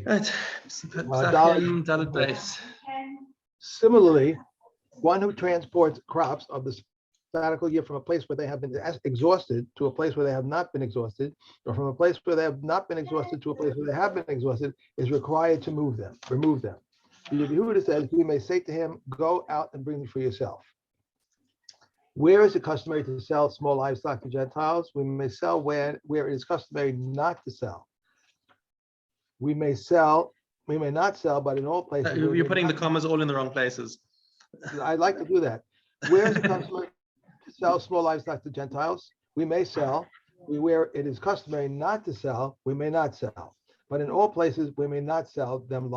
Right. Pesachim, Dalet Beis. Similarly, one who transports crops of the sabbatical year from a place where they have been exhausted to a place where they have not been exhausted, or from a place where they have not been exhausted to a place where they have been exhausted, is required to remove them. Yehuda says, we may say to him, go out and bring them for yourself. Where is it customary to sell small livestock to Gentiles? We may sell where it is customary not to sell. We may not sell, but in all places. You're putting the commas all in the wrong places. I'd like to do that. Where is it customary to sell small livestock to Gentiles? We may sell. Where it is customary not to sell, we may not sell. But in all places, we may not sell them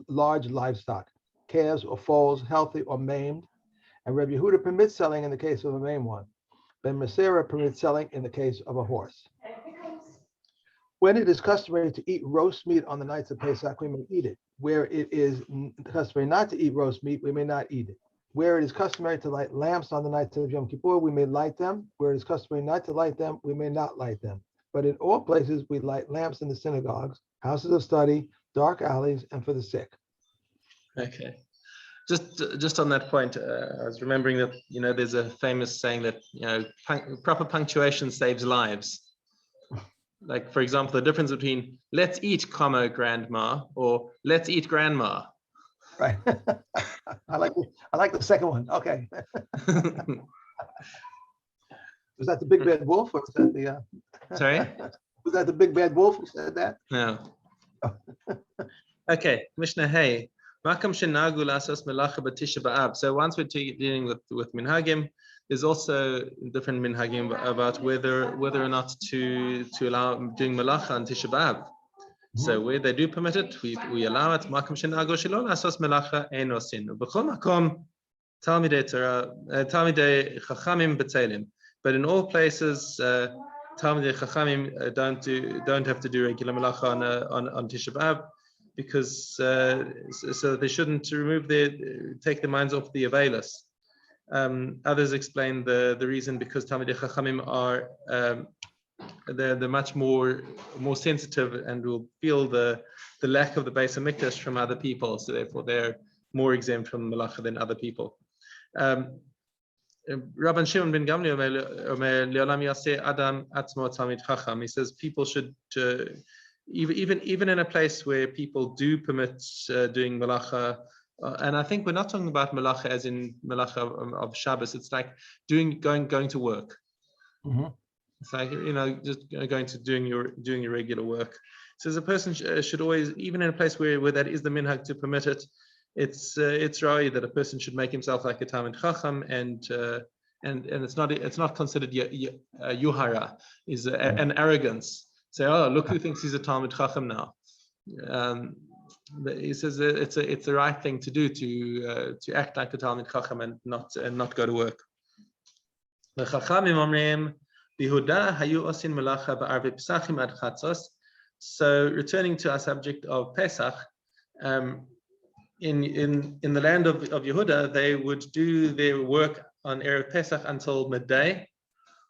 large livestock, calves or foals, healthy or maimed. And Rabbi Yehuda permits selling in the case of a maimed one. Ben Masera permits selling in the case of a horse. When it is customary to eat roast meat on the nights of Pesach, we may eat it. Where it is customary not to eat roast meat, we may not eat it. Where it is customary to light lamps on the nights of Yom Kippur, we may light them. Where it is customary not to light them, we may not light them. But in all places, we light lamps in the synagogues, houses of study, dark alleys, and for the sick. Okay. Just on that point, I was remembering that, there's a famous saying that, proper punctuation saves lives. Like, for example, the difference between let's eat, grandma, or let's eat grandma. Right. I like the second one. Okay. Was that the big bad wolf, or was that the? Sorry. Was that the big bad wolf who said that? No. Okay, Mishna. Hey, Makam shenagu lasos melacha b'tisha b'av. So once we're dealing with minhagim, there's also different minhagim about whether or not to allow doing melacha on Tisha B'av. So where they do permit it, we allow it. Makam shenagu shelo lasos melacha ein osin. B'chol makom talmidei Torah, talmidei chachamim b'teilim. But in all places, talmidei chachamim don't have to do regular melacha on Tisha B'av, because so they shouldn't take their minds off the avelis. Others explain the reason because Talmidei Chachamim are they're much more sensitive and will feel the lack of the Beis HaMikdash from other people, so therefore they're more exempt from Malacha than other people. Rabban Shimon ben Gamliel Omer Le'olam Yaseh Adam Atzmo Talmid Chacham. He says people should even in a place where people do permit doing Malacha. And I think we're not talking about malacha as in malacha of Shabbos. It's like going to work. Mm-hmm. It's like just going to doing your regular work. So as a person should always, even in a place where that is the minhag to permit it, it's ra'oi that a person should make himself like a Talmid Chacham, and it's not considered yuhara, is an arrogance. Say, oh, look who thinks he's a Talmid Chacham now. He says it's the right thing to do to act like a Talmid Chacham and not go to work. The Chachamim omrim bihuda hayu osin melacha ba'arvei Pesachim ad chatzos. So returning to our subject of Pesach, in the land of Yehuda, they would do their work on Erev Pesach until midday.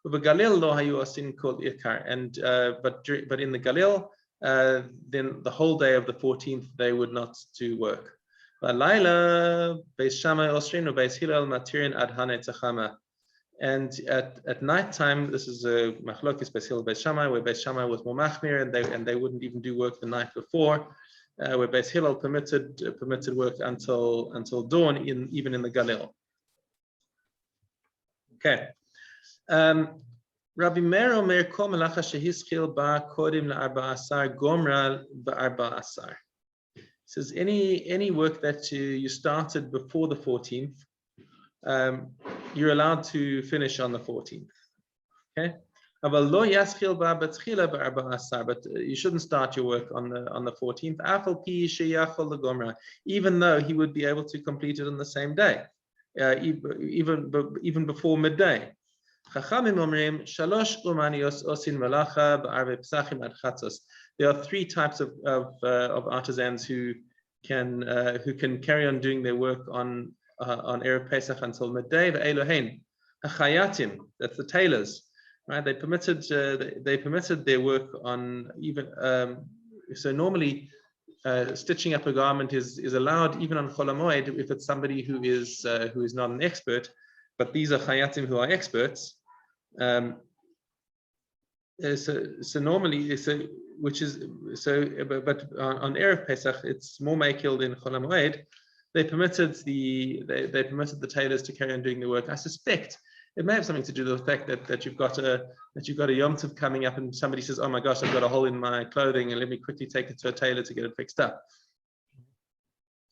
Galil lo hayu osin kol ikar, and but in the Galil, then the whole day of the 14th they would not do work. And at night time, this is a machlokes Beis Hillel Beis Shammai, where Beis Shammai was more machmir, and they wouldn't even do work the night before, where Beis Hillel permitted work until dawn, even in the Galil. Okay. Rabbi Meir Omer kol melacha shehischil ba kodim la'arba-asar gomra ba'arba-asar. Says any work that you started before the 14th, you're allowed to finish on the 14th. Okay. Aval lo yaschil ba b'tchila ba'arba-asar, but you shouldn't start your work on the 14th. Afal pi sheyachol legomra, even though he would be able to complete it on the same day, even before midday. Chachamim omrim shalosh umanios osin melacha ba'arvei Pesachim ad chatzos. There are three types of artisans who can carry on doing their work on Erev Pesach until midday. Ve'elohein hachayatim, that's the tailors, right? They permitted their work on even so normally stitching up a garment is allowed even on Chol HaMoed if it's somebody who is not an expert, but these are chayatim who are experts. So normally, but on Erev Pesach it's more makil than Chol HaMoed. They permitted the tailors to carry on doing the work. I suspect it may have something to do with the fact that you've got a Yom Tov coming up, and somebody says, "Oh my gosh, I've got a hole in my clothing, and let me quickly take it to a tailor to get it fixed up."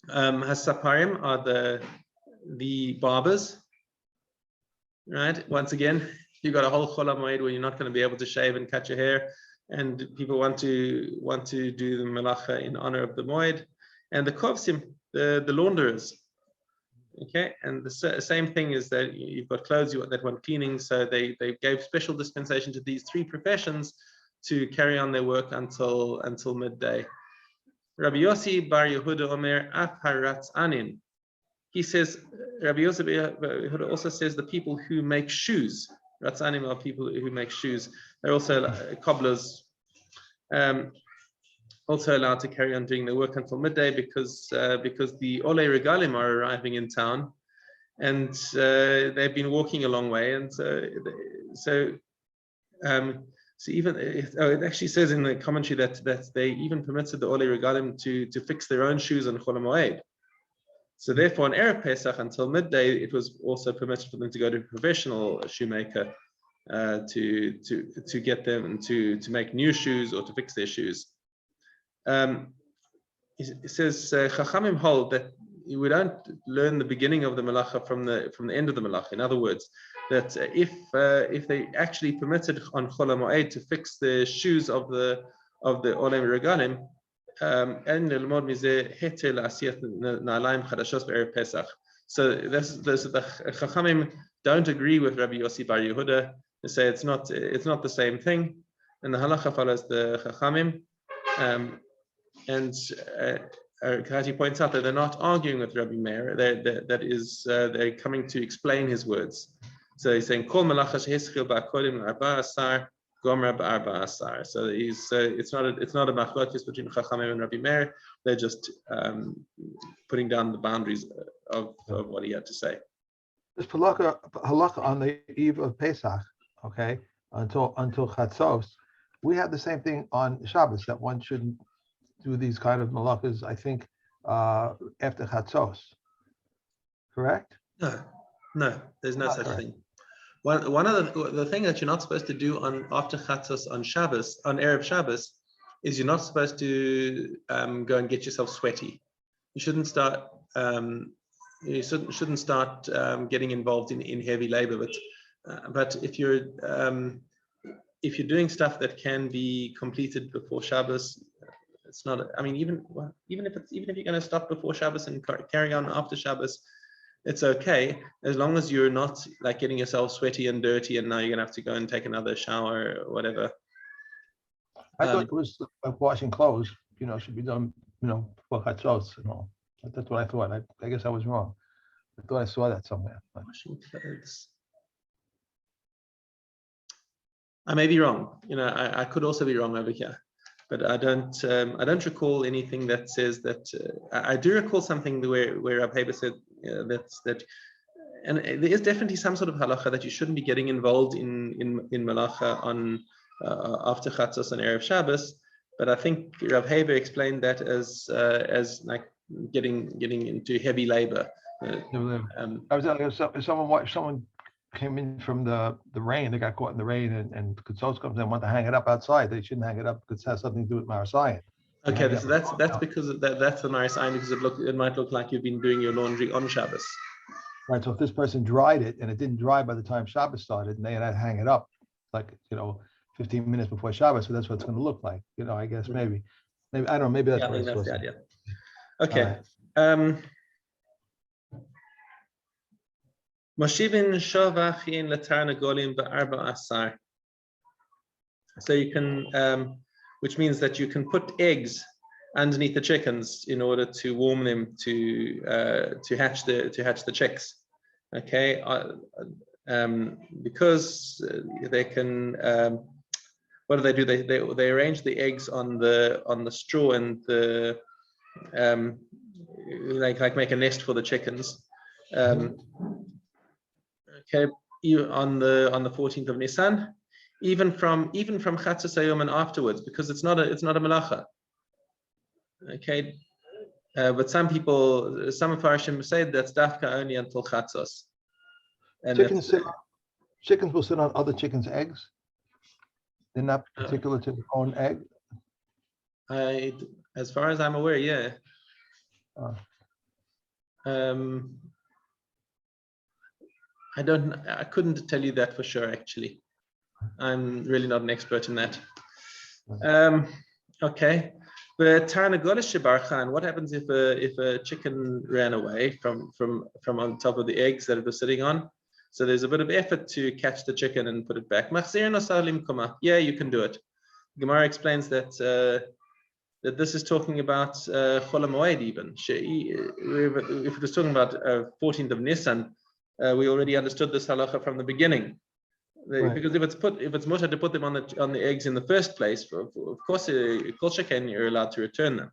Hasaparim are the barbers, right? Once again, you've got a whole Chol HaMoed where you're not going to be able to shave and cut your hair, and people want to do the melacha in honor of the moed, and the kovsim, the launderers. Okay, and the same thing is that you've got clothes that want cleaning, so they gave special dispensation to these three professions to carry on their work until midday. Rabbi Yossi Bar Yehuda Omer Af Haratz Anin. He says, Rabbi Yossi Bar Yehuda also says the people who make shoes. Ratzanim are people who make shoes. They're also cobblers. Also allowed to carry on doing their work until midday because the Ole Regalim are arriving in town, and they've been walking a long way, and so even it actually says in the commentary that they even permitted the Ole Regalim to fix their own shoes on Chol HaMoed. So therefore, on Erev Pesach until midday, it was also permitted for them to go to a professional shoemaker to get them to make new shoes or to fix their shoes. It says Chachamim hold that we don't learn the beginning of the melacha from the end of the melacha. In other words, that if they actually permitted on Chol HaMoed to fix the shoes of the Olem Regalim, and lelmod mizeh heter la'asiyat na'alayim chadashos be'erev Pesach. So this the Chachamim don't agree with Rabbi Yossi Bar Yehuda. They say it's not the same thing, and the halacha follows the Chachamim. And Kati points out that they're not arguing with Rabbi Meir. They're coming to explain his words. So he's saying Kol malacha shehischil ba'kodim arba asar gomra ba'arba asar. So it's not a machlokes between Chachamim and Rabbi Meir. They're just putting down the boundaries of what he had to say. This halacha on the eve of Pesach, okay, until Chatzos, we have the same thing on Shabbos, that one shouldn't do these kind of malachas, I think, after Chatzos. Correct? No, there's no such thing. One of the thing that you're not supposed to do after Chatzos on Shabbos, on Erev Shabbos, is you're not supposed to go and get yourself sweaty. You shouldn't start getting involved in heavy labor. But if you're doing stuff that can be completed before Shabbos, it's not. I mean, even if you're going to stop before Shabbos and carry on after Shabbos, it's okay as long as you're not like getting yourself sweaty and dirty, and now you're going to have to go and take another shower or whatever. I thought it was like washing clothes. Should be done. For Chatzos and all. That's what I thought. I guess I was wrong. I thought I saw that somewhere. Washing clothes. I may be wrong. I could also be wrong over here, but I don't recall anything that says that. I do recall something where Rab Haber said that, and there is definitely some sort of halacha that you shouldn't be getting involved in malacha on after Chatzos and Erev Shabbos. But I think Rab Haber explained that as like getting into heavy labor. I was telling you, someone came in from the rain. They got caught in the rain, and Chatzos comes and want to hang it up outside. They shouldn't hang it up because it has something to do with Marasayan. Okay, so that's because that's the Marasayan, because it might look like you've been doing your laundry on Shabbos. Right. So if this person dried it and it didn't dry by the time Shabbos started, and they had to hang it up, like 15 minutes before Shabbos, so that's what it's going to look like. I guess maybe I don't know. Maybe that's what it's supposed to be. Okay. Moshivin shovachin letarnagolim be'arba asar. So you can, which means that you can put eggs underneath the chickens in order to warm them to hatch the chicks. Okay, because they can. What do? They arrange the eggs on the straw, and the like make a nest for the chickens. Okay, on the 14th of Nisan, even from Chatzos Hayom and afterwards, because it's not a melacha. Okay, but some Farshim say that's dafka only until Chatzos. And chickens will sit on other chickens' eggs. They're not particular to their own egg. As far as I'm aware, yeah. I couldn't tell you that for sure, actually. I'm really not an expert in that. Okay. But Tarnagolas Shebarchan, what happens if a chicken ran away from on top of the eggs that it was sitting on? So there's a bit of effort to catch the chicken and put it back. Yeah, you can do it. Gemara explains that that this is talking about Chol HaMoed even. If it was talking about 14th of Nisan, we already understood this halacha from the beginning. Right. Because if it's mutter to put them on the eggs in the first place, of course, kol sheken you're allowed to return them.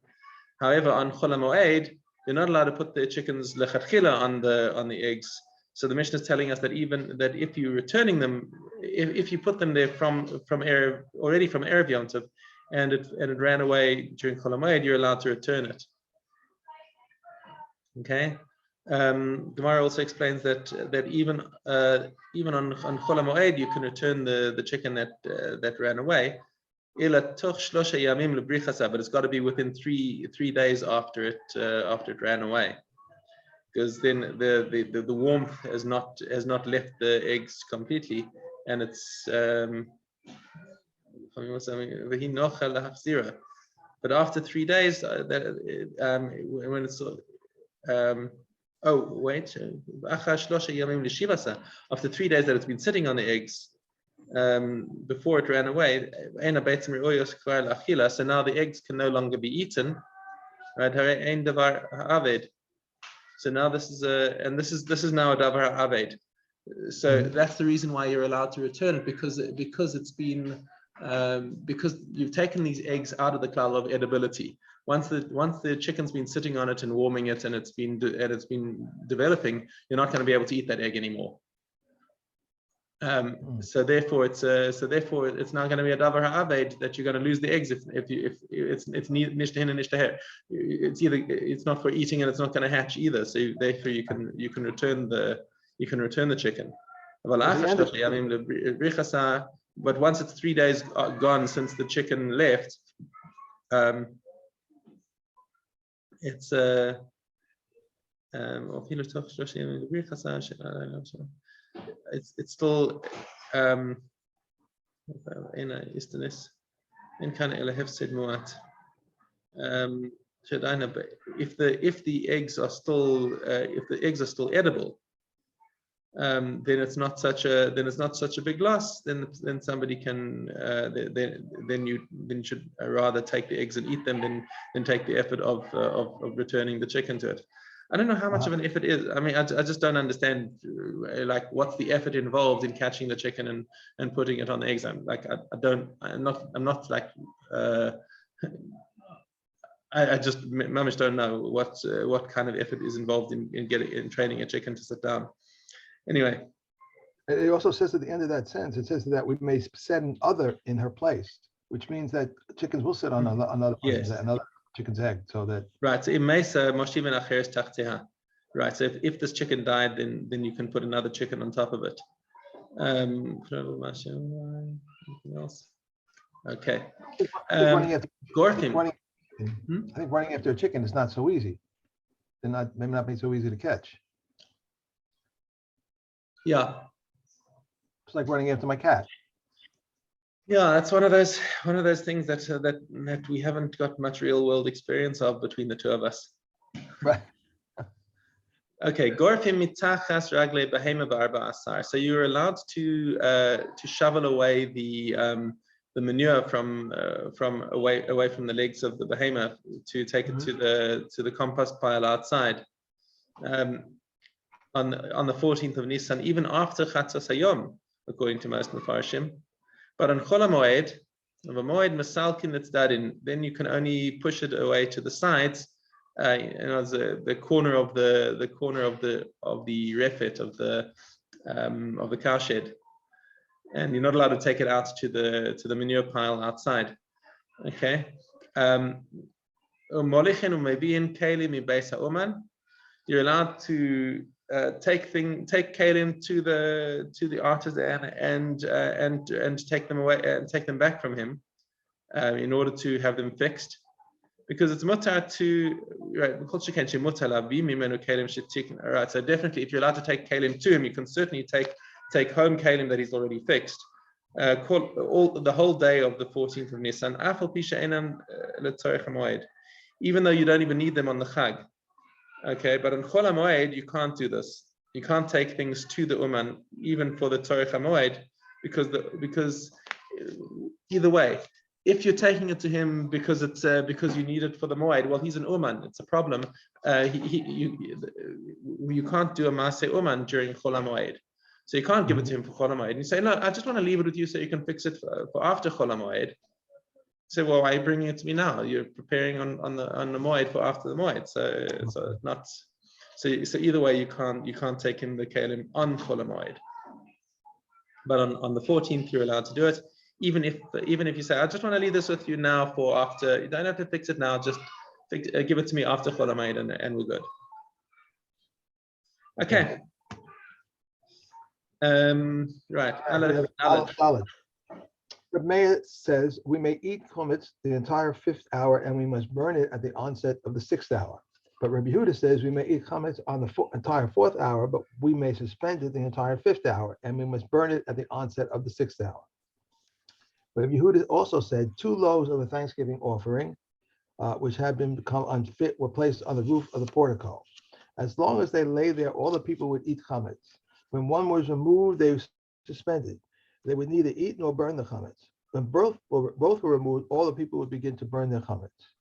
However, on Chol HaMoed, you're not allowed to put the chickens lechatchila on the eggs. So the Mishna is telling us that even that if you're returning them, if you put them there from Erev Yom Tov, and it ran away during Chol HaMoed, you're allowed to return it. Okay. Gemara also explains that even on Chol HaMoed you can return the chicken that ran away. But it's got to be within three days after it ran away, because then the warmth has not left the eggs completely, and it's but after 3 days when it's after 3 days that it's been sitting on the eggs before it ran away, so now the eggs can no longer be eaten, right? So now this is now a davar aved. So that's the reason why you're allowed to return it, because it's been because you've taken these eggs out of the klal of edibility. Once the chicken's been sitting on it and warming it, and it's been developing, you're not going to be able to eat that egg anymore. So therefore it's now going to be a davar ha'aved that you're going to lose the eggs if it's nishtahin and nishtaher. It's not for eating and it's not going to hatch either. So therefore you can return the chicken. But once it's 3 days gone since the chicken left, it's still if the eggs are still edible, then it's not such a big loss. Then somebody can then you should rather take the eggs and eat them than take the effort of returning the chicken to it. I don't know how much of an effort is. I mean, I just don't understand like what's the effort involved in catching the chicken and putting it on the eggs. I'm not like I just mamish don't know what kind of effort is involved in training a chicken to sit down. Anyway, it also says at the end of that sentence, it says that we may set an other in her place, which means that chickens will sit on another chicken's egg, so that right. So right. So if this chicken died, then you can put another chicken on top of it. Anything else? Okay. I think running after a chicken is not so easy. Maybe not be so easy to catch. Yeah. It's like running after my cat. Yeah, that's one of those things that we haven't got much real world experience of between the two of us. Right. Okay, gorfim mitachas ragle behema b'arba asar. So you're allowed to shovel away the manure from away from the legs of the behema to take it to the compost pile outside. On the 14th of Nisan, even after Chatzos Hayom, according to most Mefarshim. But on Chol HaMoed, of a Moed Masalkin that's Dadin, then you can only push it away to the sides the corner of the refit of the cowshed, and you're not allowed to take it out to the manure pile outside. Okay. You're allowed to take kalim to the artisan and take them away and take them back from him in order to have them fixed, because it's mutar to right. Right. So definitely, if you're allowed to take kalim to him, you can certainly take home kalim that he's already fixed. The whole day of the 14th of Nisan, even though you don't even need them on the Chag. Okay, but on Chol HaMoed, you can't do this. You can't take things to the Uman, even for the Torah HaMoed, because either way, if you're taking it to him because because you need it for the Moed, well, he's an Uman. It's a problem. You can't do a Maaseh Uman during Chol HaMoed. So you can't give it to him for Chol HaMoed. And you say, no, I just want to leave it with you so you can fix it for after Chol HaMoed. So, well, why are you bringing it to me now? You're preparing on the Moed for after the Moed. So not. So either way, you can't take him the kalim on Chol HaMoed. But on the 14th, you're allowed to do it. Even if you say, I just want to leave this with you now for after. You don't have to fix it now. Just give it to me after Chol HaMoed, and we're good. Okay. Right. Solid. The Meir says we may eat chametz the entire 5th hour and we must burn it at the onset of the 6th hour. But Rabbi Yehuda says we may eat chametz on the entire 4th hour, but we may suspend it the entire 5th hour and we must burn it at the onset of the 6th hour. Rabbi Yehuda also said 2 loaves of a Thanksgiving offering, which had become unfit, were placed on the roof of the portico. As long as they lay there, all the people would eat chametz. When one was removed, they were suspended. They would neither eat nor burn the chametz. When both were removed, all the people would begin to burn their chametz.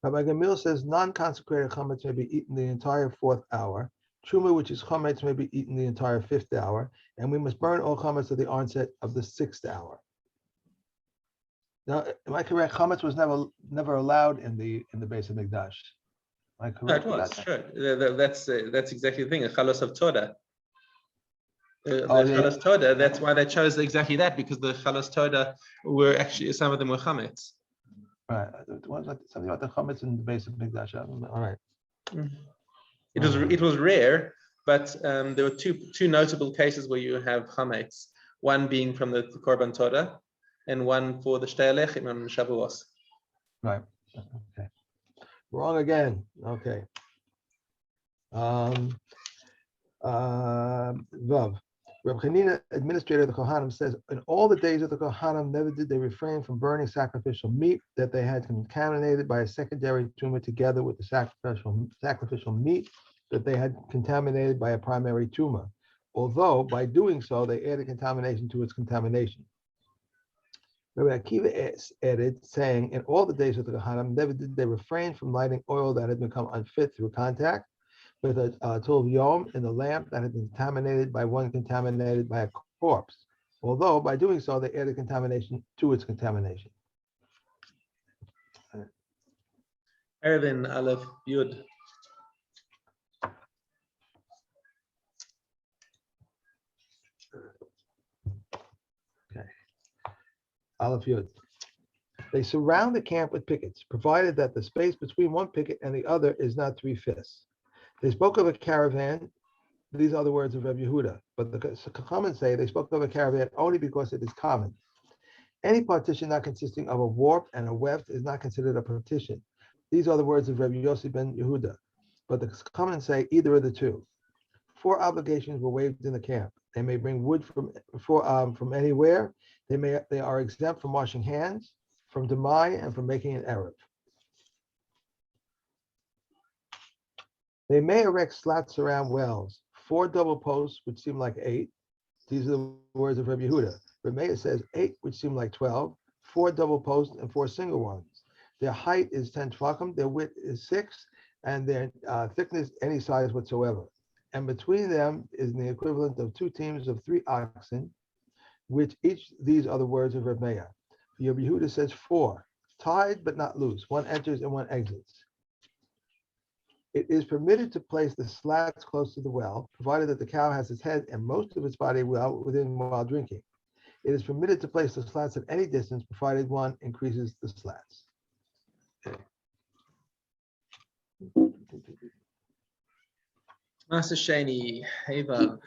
Rabbi Gamil says non-consecrated chametz may be eaten the entire 4th hour. Truma, which is chametz, may be eaten the entire 5th hour, and we must burn all chametz at the onset of the 6th hour. Now, am I correct? Chametz was never allowed in the base of Mikdash. Am I correct? No, it was sure. That's exactly the thing. A chalos of Torah. The chalos Toda, that's why they chose exactly that, because the chalos Toda were actually, some of them were chametz. Right. Something about the chametz in the base of Mikdash. All right. It was rare, but there were two notable cases where you have chametz. One being from the Korban Toda, and one for the Shtei Alechim on Shavuos. Right. Okay. Wrong again. Okay. Vav. Reb Chanina, administrator of the Kohanim, says, in all the days of the Kohanim, never did they refrain from burning sacrificial meat that they had contaminated by a secondary tumor together with the sacrificial meat that they had contaminated by a primary tumor, although by doing so, they added contamination to its contamination. Rabbi Akiva added, saying, in all the days of the Kohanim, never did they refrain from lighting oil that had become unfit through contact with a tov yom in the lamp that had been contaminated by a corpse, although by doing so they added contamination to its contamination. Ervin Aleph Yud. Okay. Aleph Yud. They surround the camp with pickets, provided that the space between one picket and the other is not 3 fists. They spoke of a caravan. These are the words of Rabbi Yehuda, but the Chachamim say they spoke of a caravan only because it is common. Any partition not consisting of a warp and a weft is not considered a partition. These are the words of Rabbi Yossi ben Yehuda, but the Chachamim say either of the two. 4 obligations were waived in the camp. They may bring wood from anywhere. They are exempt from washing hands, from demai, and from making an erev. They may erect slats around wells, 4 double posts, which seem like 8. These are the words of Rabbi Yehuda. Rabbi says 8, which seem like 12, 4 double posts and 4 single ones. Their height is 10 tefachim, their width is 6, and their thickness any size whatsoever. And between them is the equivalent of 2 teams of 3 oxen, which each, these are the words of Rabbi Meir. Rabbi Yehuda says 4, tied but not loose. One enters and one exits. It is permitted to place the slats close to the well, provided that the cow has its head and most of its body within while drinking. It is permitted to place the slats at any distance, provided one increases the slats. Master Shani, Evav.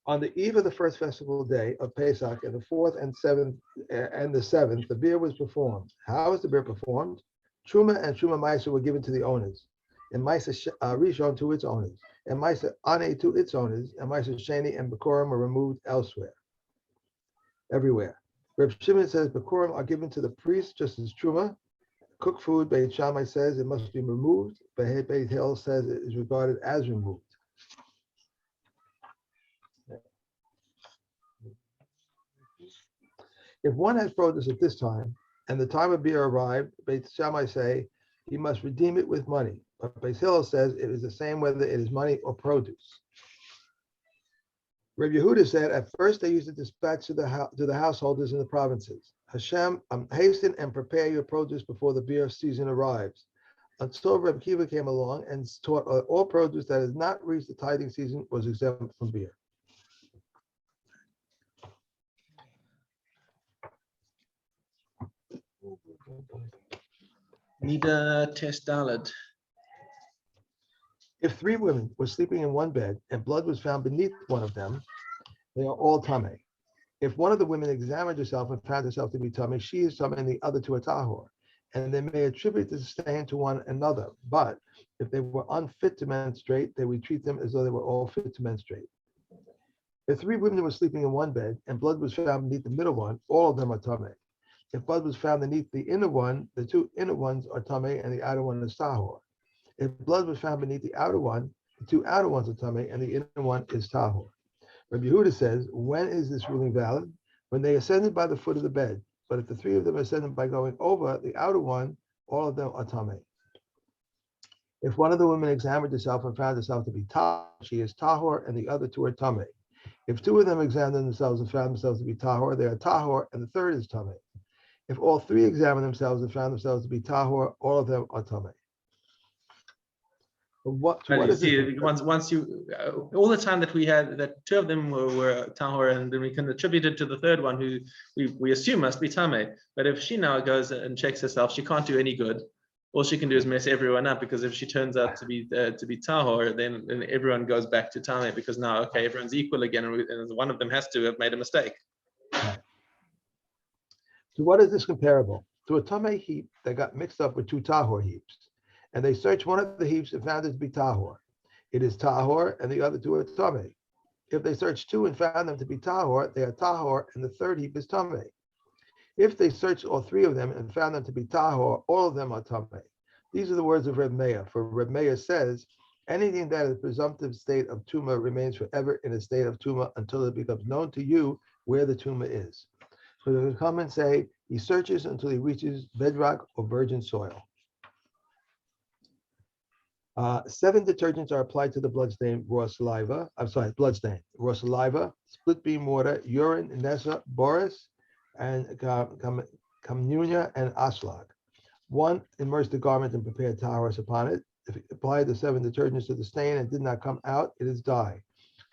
On the eve of the first festival day of Pesach, and the fourth and the seventh, the beer was performed. How was the beer performed? Truma and Truma Maisa were given to the owners, and Maisa Rishon to its owners, and Maisa Ane to its owners, and Maisa Sheni and Bekurim were removed everywhere. Reb Shimon says Bekurim are given to the priest just as Truma. Cooked food, Beit Shammai says it must be removed. Beit Hillel says it is regarded as removed. If one has produce at this time, and the time of beer arrived, Beit Shammai say he must redeem it with money. But Beit Hillel says it is the same whether it is money or produce. Reb Yehuda said at first they used to dispatch to the householders in the provinces. Hashem, hasten and prepare your produce before the beer season arrives. Until Reb Kiva came along and taught all produce that has not reached the tithing season was exempt from beer. Nida Test Dalad. If three women were sleeping in one bed and blood was found beneath one of them, they are all tameh. If one of the women examined herself and found herself to be tameh, she is tameh and the other to a tahor, and they may attribute the stain to one another. But if they were unfit to menstruate, they would treat them as though they were all fit to menstruate. If three women were sleeping in one bed and blood was found beneath the middle one, all of them are tameh. If blood was found beneath the inner one, the two inner ones are tameh and the outer one is tahor. If blood was found beneath the outer one, the two outer ones are tameh and the inner one is tahor. Rabbi Yehuda says, when is this ruling valid? When they ascended by the foot of the bed. But if the three of them ascended by going over the outer one, all of them are tameh. If one of the women examined herself and found herself to be tahor, she is tahor and the other two are tameh. If two of them examined themselves and found themselves to be tahor, they are tahor and the third is tameh. If all three examined themselves and found themselves to be tahor, all of them are tameh. What is it? Once you all the time that we had that two of them were tahor, and then we can attribute it to the third one who we assume must be tameh. But if she now goes and checks herself, she can't do any good. All she can do is mess everyone up, because if she turns out to be tahor, then everyone goes back to tameh, because now everyone's equal again, and one of them has to have made a mistake. Right. To what is this comparable? To a tameh heap that got mixed up with two tahor heaps. And they searched one of the heaps and found it to be tahor. It is tahor, and the other two are tameh. If they searched two and found them to be tahor, they are tahor, and the third heap is tameh. If they searched all three of them and found them to be tahor, all of them are tameh. These are the words of Reb Meir. For Reb Meir says, anything that is presumptive state of tumah remains forever in a state of tumah until it becomes known to you where the tumah is. So they come and say he searches until he reaches bedrock or virgin soil. 7 detergents are applied to the bloodstain, raw saliva. Bloodstain, raw saliva, split beam water, urine, nessa, boris, and communia and aslag. 1, immerse the garment and prepare taharos upon it. If you apply the 7 detergents to the stain and did not come out, it is dye.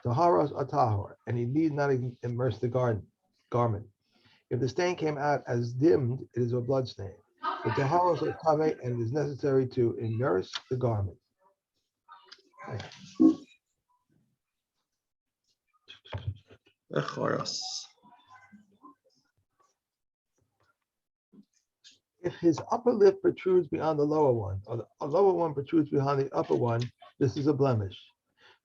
Taharos are tahor, and he need not immerse the garment. If the stain came out as dimmed, it is a blood stain. The taharos are tameh, and it is necessary to immerse the garment. If his upper lip protrudes beyond the lower one, or the lower one protrudes behind the upper one, this is a blemish.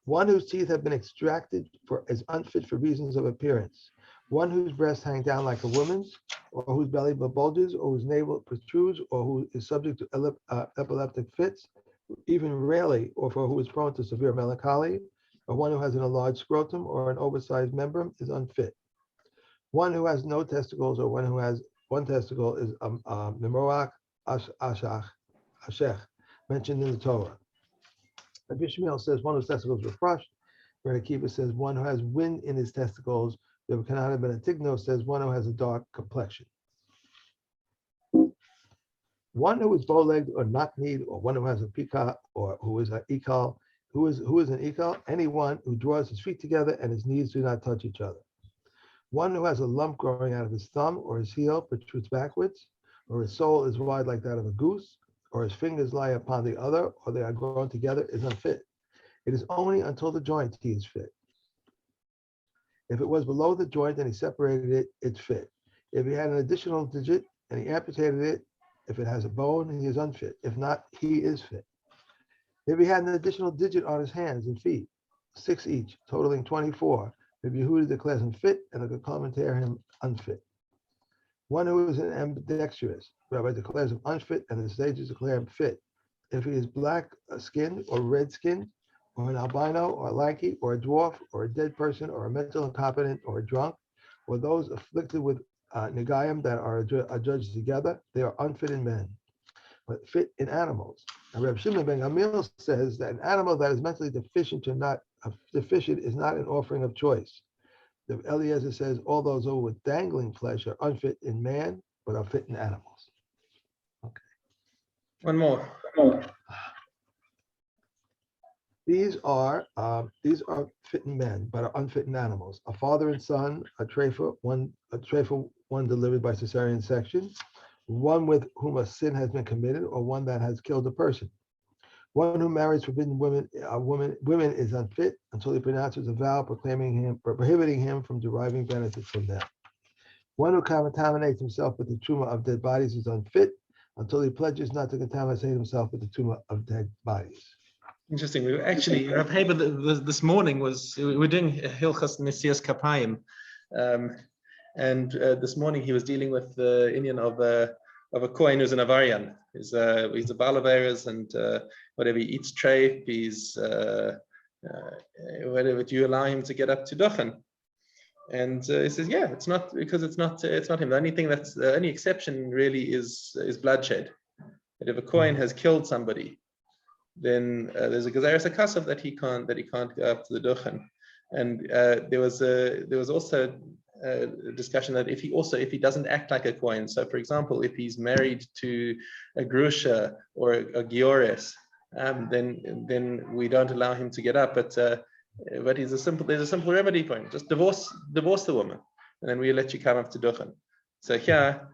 One whose teeth have been extracted is unfit for reasons of appearance. One whose breasts hang down like a woman's, or whose belly bulges, or whose navel protrudes, or who is subject to epileptic fits, even rarely, or for who is prone to severe melancholy, or one who has an enlarged scrotum or an oversized member is unfit. One who has no testicles, or one who has one testicle is Memoach Ashech, mentioned in the Torah. Rabbi Shmuel says one whose testicles were crushed. Rabbi Akiva says one who has wind in his testicles, Rabbi Kanana ben Atigno says one who has a dark complexion. One who is bow-legged or knock-kneed, or one who has a pika, or who is an ikal. Who is an ikal? Anyone who draws his feet together and his knees do not touch each other. One who has a lump growing out of his thumb or his heel protrudes backwards, or his sole is wide like that of a goose, or his fingers lie upon the other, or they are grown together, is unfit. It is only until the joint he is fit. If it was below the joint and he separated it, it's fit. If he had an additional digit and he amputated it, if it has a bone, he is unfit. If not, he is fit. If he had an additional digit on his hands and feet, 6 each, totaling 24, Rabbi Yehuda declares him fit, and the commentator him unfit. One who is an ambidextrous, Rabbi declares him unfit, and the sages declare him fit. If he is black-skinned or red-skinned, or an albino, or a lanky, or a dwarf, or a dead person, or a mental incompetent, or a drunk, or those afflicted with negayim that are judged together, they are unfit in men, but fit in animals. And Reb Shimon ben Gamliel says that an animal that is mentally deficient is not an offering of choice. The Eliezer says all those who with dangling flesh are unfit in man, but are fit in animals. Okay. One more. These are fit in men, but are unfit in animals. A father and son, a treifa, one delivered by cesarean section, one with whom a sin has been committed, or one that has killed a person. One who marries forbidden women is unfit until he pronounces a vow prohibiting him from deriving benefit from them. One who contaminates himself with the truma of dead bodies is unfit until he pledges not to contaminate himself with the truma of dead bodies. Interesting. We were actually, Rav Haber this morning we were doing Hilchas Nesias Kapayim, and this morning he was dealing with the Indian of a Kohen who's an Avarian. He's a Balaveras, and whatever he eats treif, he's whatever. Do you allow him to get up to Duchen? And he says, yeah, it's not because it's not him. The only thing the only exception really is bloodshed. That if a Kohen has killed somebody, then there's a gezeres hakasav that he can't go up to the duchen. And there was also a discussion that if he doesn't act like a kohen, so for example, if he's married to a grusha or a giores, then we don't allow him to get up. But there's a simple remedy for him: just divorce the woman, and then we let you come up to duchen. So here.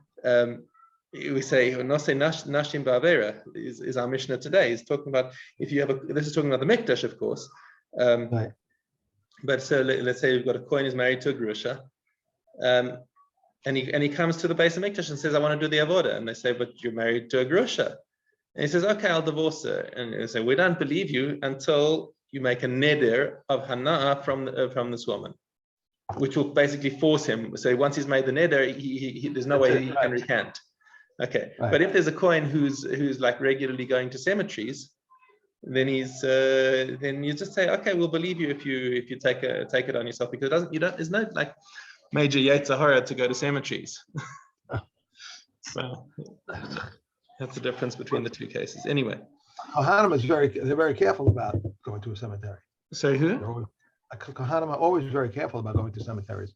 We say nashim ba'avera is our Mishna today. He's talking about this is talking about the mikdash, of course. Right. But so let's say we've got a kohen who's married to a grusha, and he comes to the base of mikdash and says, "I want to do the avoda," and they say, "But you're married to a grusha," and he says, "Okay, I'll divorce her." And they say, "We don't believe you until you make a neder of hana from this woman, which will basically force him." So once he's made the neder, there's no way he can recant. Okay, right. But if there's a Kohen who's like regularly going to cemeteries, then then you just say, okay, we'll believe you if you take it on yourself, because there's no like major yetzer hara to go to cemeteries. So that's the difference between the two cases. Anyway, Kohanim they're very careful about going to a cemetery. Sorry, who? Kohanim are always very careful about going to cemeteries.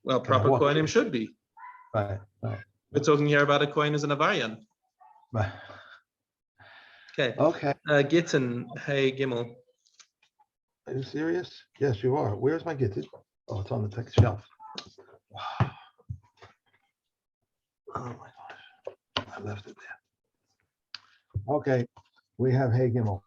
Well, proper Kohanim should be. Right. We're talking here about a Kohen as an Avarian. Right. Okay. Gittin, hey Gimel. Are you serious? Yes, you are. Where's my Gittin? Oh, it's on the text shelf. Wow. Oh my gosh. I left it there. Okay. We have hey Gimel.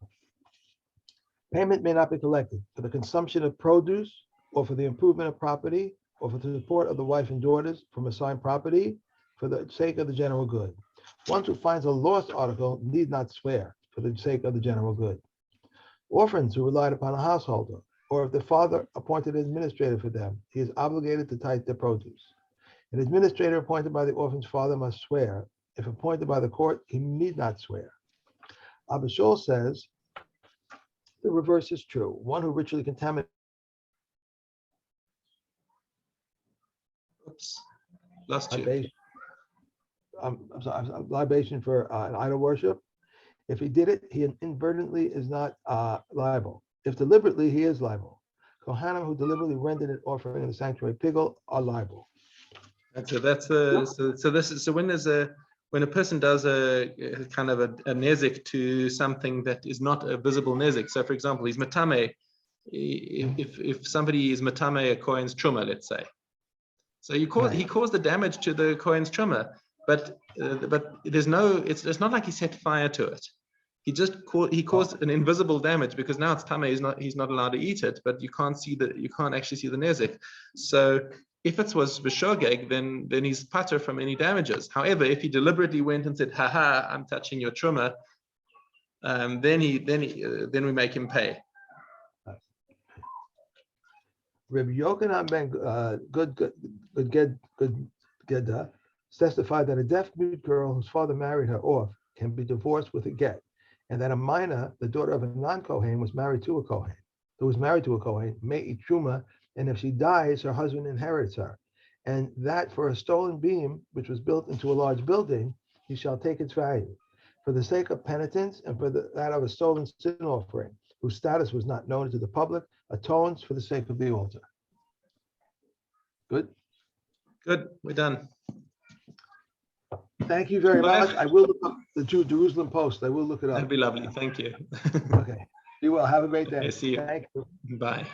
Payment may not be collected for the consumption of produce, or for the improvement of property, or for the support of the wife and daughters from assigned property, for the sake of the general good. One who finds a lost article need not swear for the sake of the general good. Orphans who relied upon a householder, or if the father appointed an administrator for them, he is obligated to tithe their produce. An administrator appointed by the orphan's father must swear. If appointed by the court, he need not swear. Abba Shol says the reverse is true. One who ritually contaminates. Oops, lost you. Libation for an idol worship. If he did it, he inadvertently is not liable. If deliberately, he is liable. Kohanim who deliberately rendered an offering in the sanctuary pigul are liable. And so that's when a person does a kind of a nezik to something that is not a visible nezik. So, for example, he's matame. If somebody is matame a kohen's truma, let's say, so he caused the damage to the kohen's truma, but there's no, it's not like he set fire to it. He caused an invisible damage because now it's tame. He's not allowed to eat it, but you can't actually see the nezik. So if it was b'shogeg, then he's pater from any damages. However, if he deliberately went and said, "Haha, I'm touching your truma," then we make him pay. Rabbi Yochanan ben Geda testified that a deaf-mute girl whose father married her off can be divorced with a get, and that a minor, the daughter of a non-Kohen, was married to a Kohen, may eat truma, and if she dies, her husband inherits her, and that for a stolen beam, which was built into a large building, he shall take its value. For the sake of penitence and for that of a stolen sin offering, whose status was not known to the public, atones for the sake of the altar. Good? Good, we're done. Thank you very much. I will look up the Jerusalem Post. I will look it up. That'd be lovely. Thank you. Okay. Be well. Have a great day. Okay, see you. Thank you. Bye.